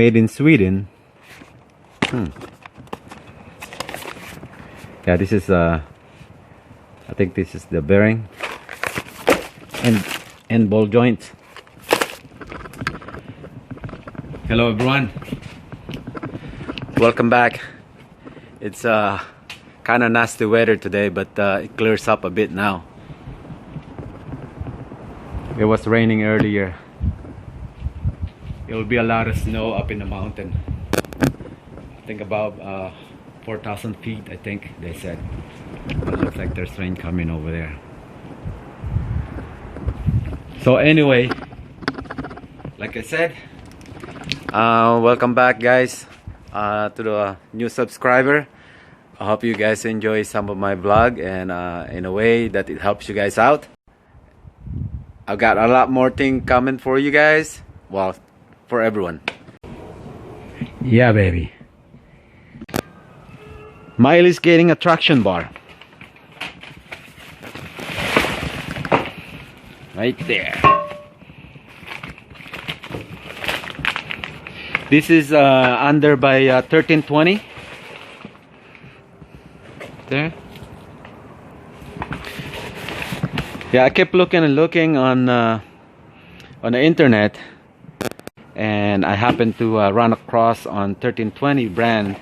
made in Sweden. Yeah, this is I think this is the bearing and ball joint. Hello everyone, welcome back. It's kind of nasty weather today, but it clears up a bit now. It was raining earlier. It will be a lot of snow up in the mountain. I think about 4,000 feet, I think they said. But it looks like there's rain coming over there. So anyway, like I said, welcome back guys to the new subscriber. I hope you guys enjoy some of my vlog, and in a way that it helps you guys out. I've got a lot more things coming for you guys. Well, for everyone. Yeah, baby. Miley's getting a traction bar. Right there. This is under by 1320. There. Yeah, I kept looking on the internet, and I happened to run across on 1320 brand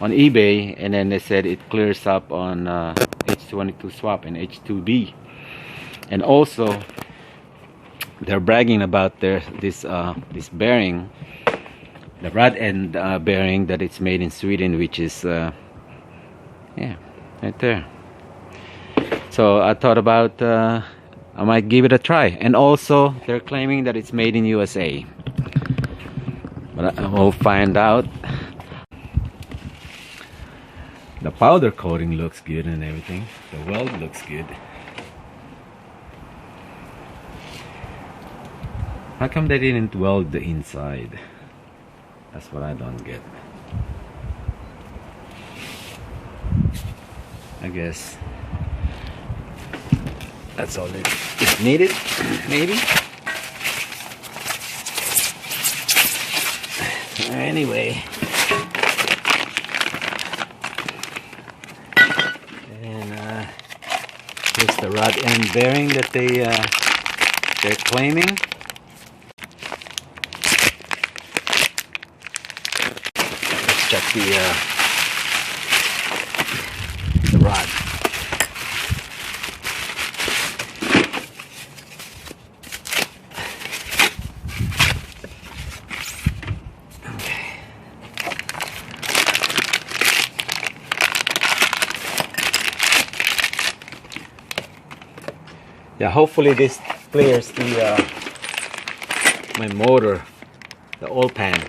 on eBay, and then they said it clears up on H22 swap and H2B, and also they're bragging about this bearing, the rod end bearing, that it's made in Sweden, which is yeah, right there. So I thought about I might give it a try, and also they're claiming that it's made in USA, but I will find out. The powder coating looks good and everything. The weld looks good. How come they didn't weld the inside? That's what I don't get. I guess that's all it is needed, maybe. Anyway, and here's the rod end bearing that they're claiming. Let's check the rod. Yeah, hopefully this clears the my motor, the oil pan.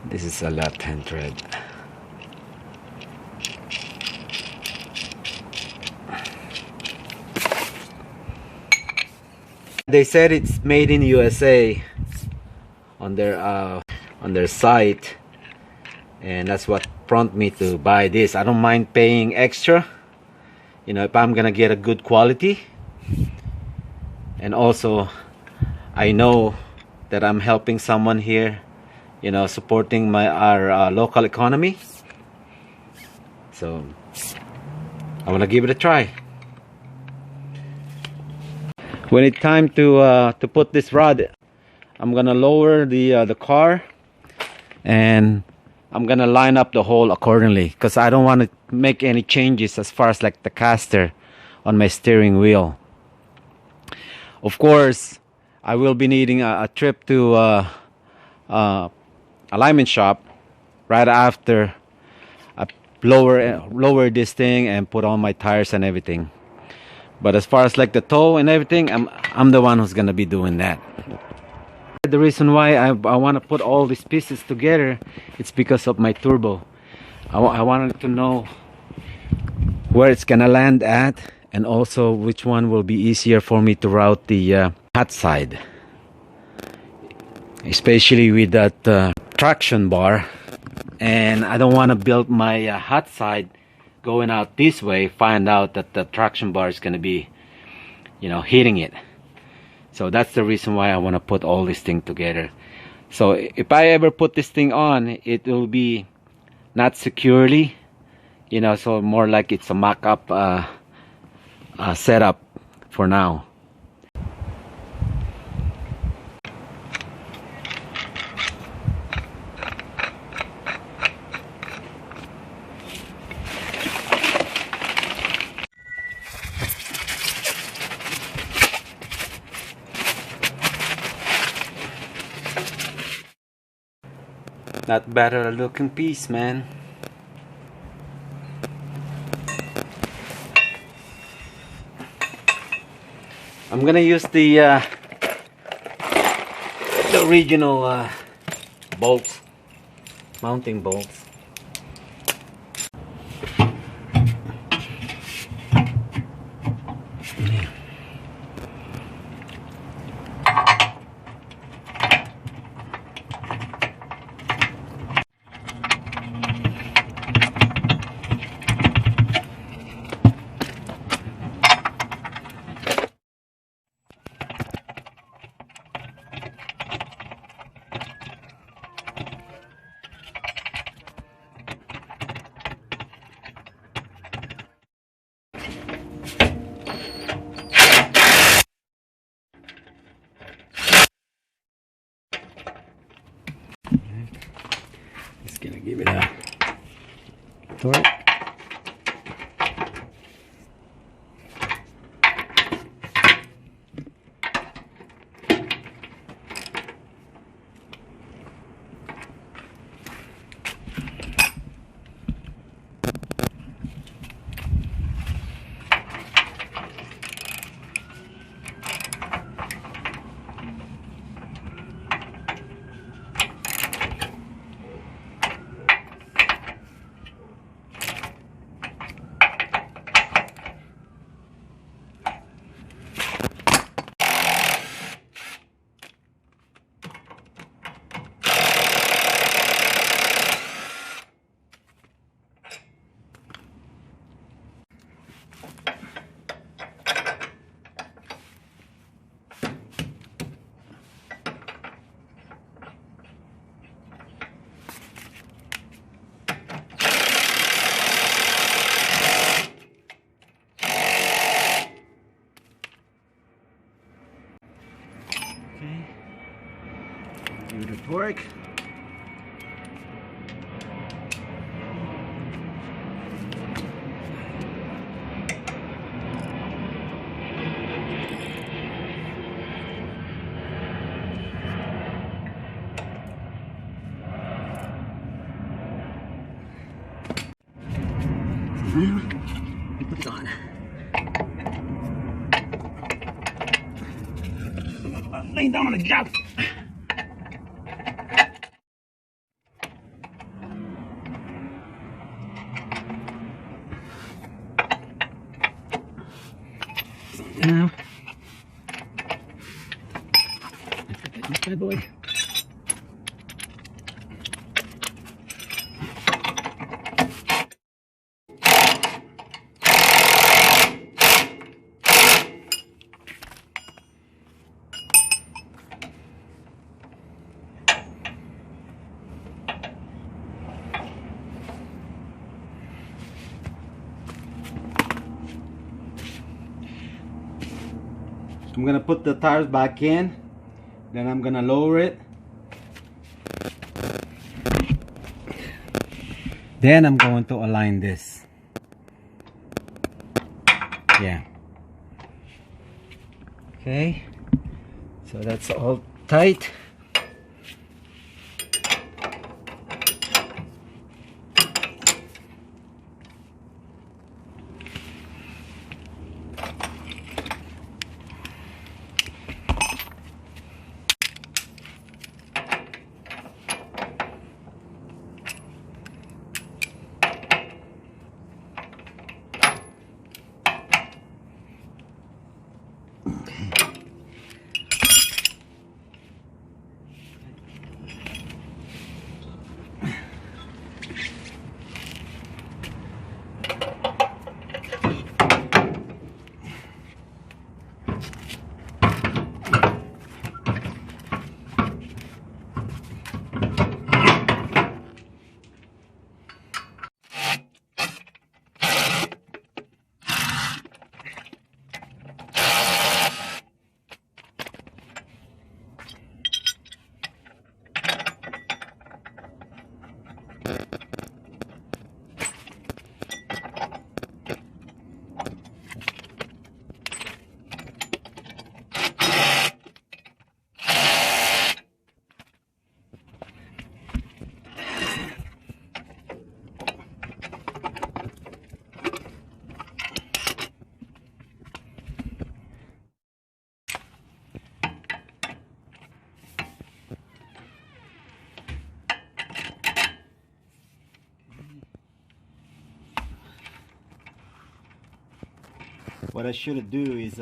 This is a left-hand thread. They said it's made in USA on their site, and that's what prompted me to buy this. I don't mind paying extra, you know, if I'm gonna get a good quality, and also I know that I'm helping someone here, you know, supporting our local economy. So I want to give it a try. When it's time to put this rod, I'm gonna lower the car, and I'm gonna line up the hole accordingly, because I don't want to make any changes as far as like the caster on my steering wheel. Of course, I will be needing a trip to alignment shop right after I lower this thing and put on my tires and everything. But as far as like the toe and everything, I'm the one who's gonna be doing that. The reason why I want to put all these pieces together, it's because of my turbo. I wanted to know where it's gonna land at, and also which one will be easier for me to route the hot side, especially with that traction bar. and I don't want to build my hot side going out this way, find out that the traction bar is going to be, you know, hitting it. So that's the reason why I want to put all this thing together. So if I ever put this thing on, it will be not securely, you know, so more like it's a mock-up setup for now. Not better looking piece, man. I'm gonna use the original bolts, mounting bolts. Just gonna give it a torque. Give it a torque. Put it on. Laying down on the job. Now, this bad boy. I'm gonna put the tires back in, then I'm gonna lower it, then I'm going to align this. Yeah. Okay, so that's all tight. What I should do is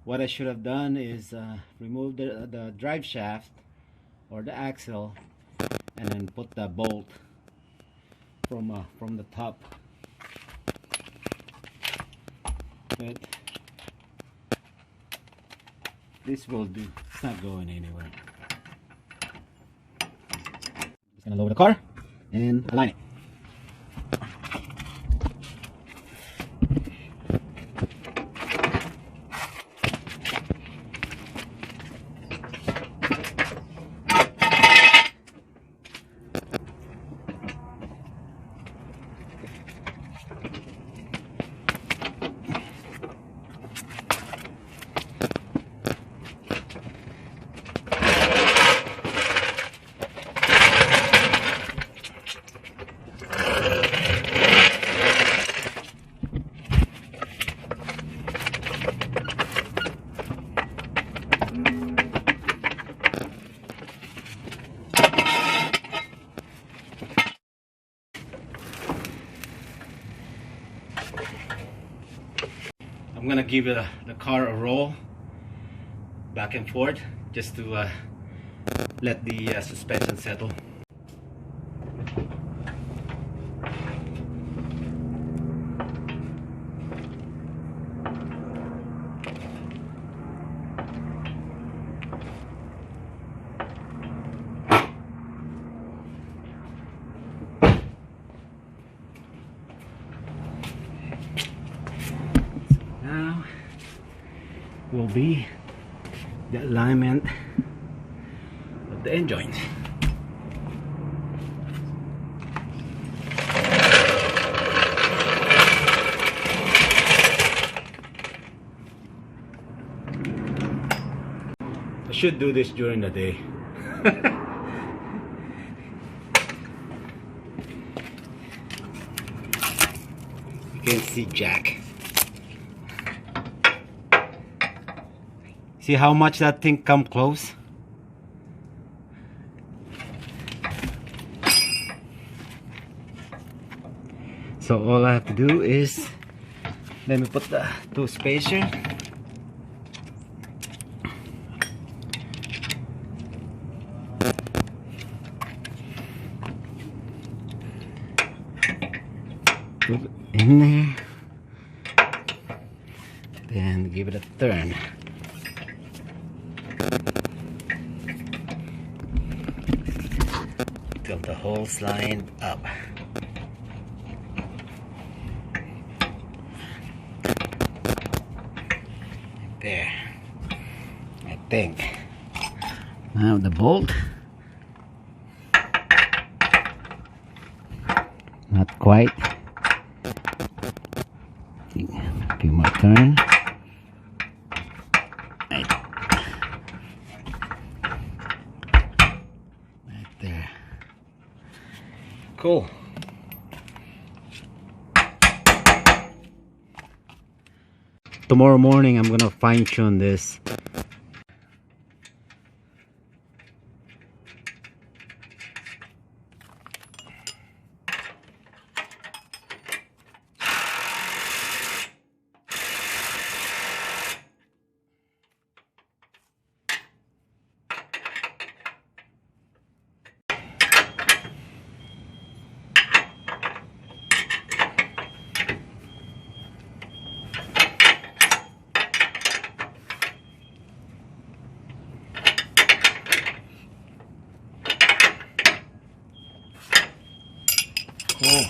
what I should have done is remove the drive shaft or the axle and then put the bolt from the top. But this will do. It's not going anywhere. Just gonna lower the car and align it. I'm gonna give the car a roll back and forth just to let the suspension settle. Now will be the alignment of the end joint. I should do this during the day. You can't see jack. See how much that thing come close? So all I have to do is, let me put the two spacer. Put it in there. Then give it a turn. Till the holes line up. There, I think. Now the bolt. Not quite. A few more turn. Right there. Cool. Tomorrow morning I'm gonna fine-tune this. Cool.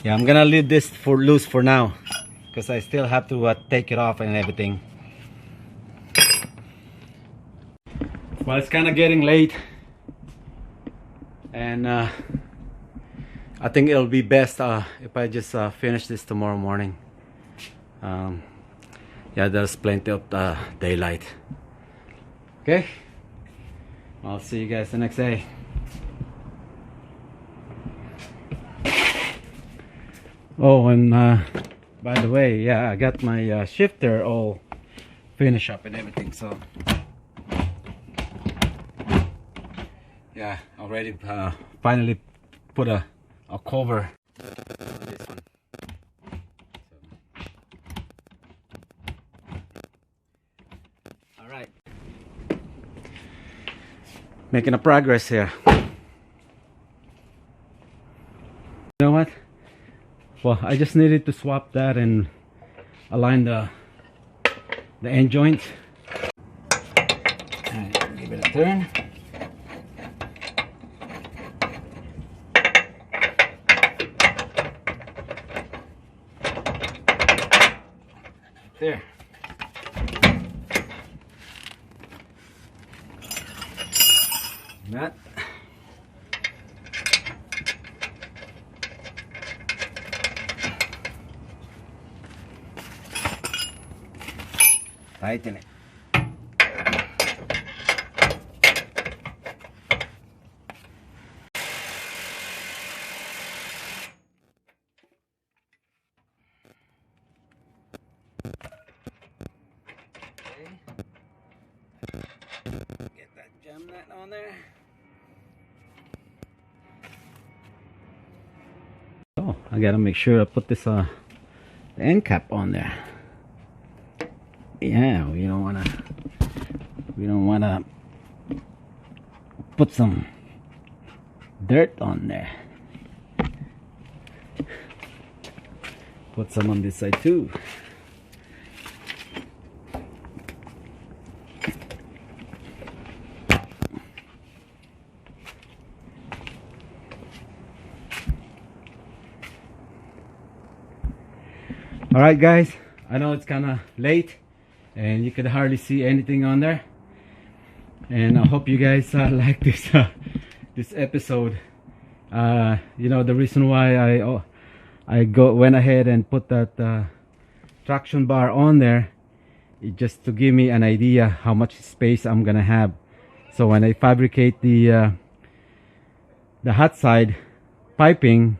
Yeah, I'm gonna leave this for loose for now because I still have to take it off and everything. Well, it's kind of getting late, and I think it'll be best if I just finish this tomorrow morning. Yeah, there's plenty of daylight. Okay, I'll see you guys the next day. Oh, and by the way, yeah, I got my shifter all finished up and everything, so Yeah, already finally put a cover on this one. All right, making a progress here. You know what? Well, I just needed to swap that and align the end joints. And give it a turn. There. That. Tighten it. Get that jam nut on there. Oh, I gotta make sure I put this the end cap on there. Yeah, we don't wanna put some dirt on there. Put some on this side too. All right, guys, I know it's kind of late and you could hardly see anything on there, and I hope you guys like this this episode. You know, the reason why I went ahead and put that traction bar on there is just to give me an idea how much space I'm gonna have, so when I fabricate the hot side piping,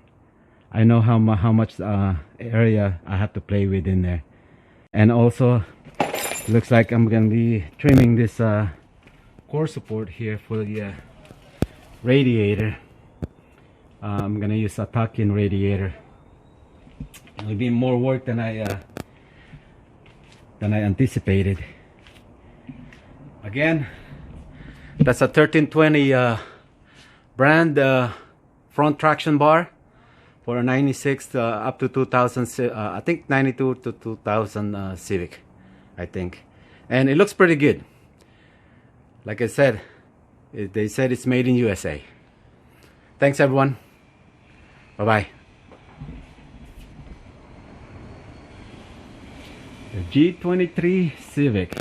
I know how much area I have to play with in there. And also looks like I'm gonna be trimming this core support here for the radiator. I'm gonna use a tuck-in radiator. It'll be more work than I anticipated. Again, that's a 1320 brand front traction bar for a 96 up to 2000, I think 92 to 2000 Civic, I think. And it looks pretty good. Like I said, they said it's made in USA. Thanks everyone. Bye-bye. The G23 Civic.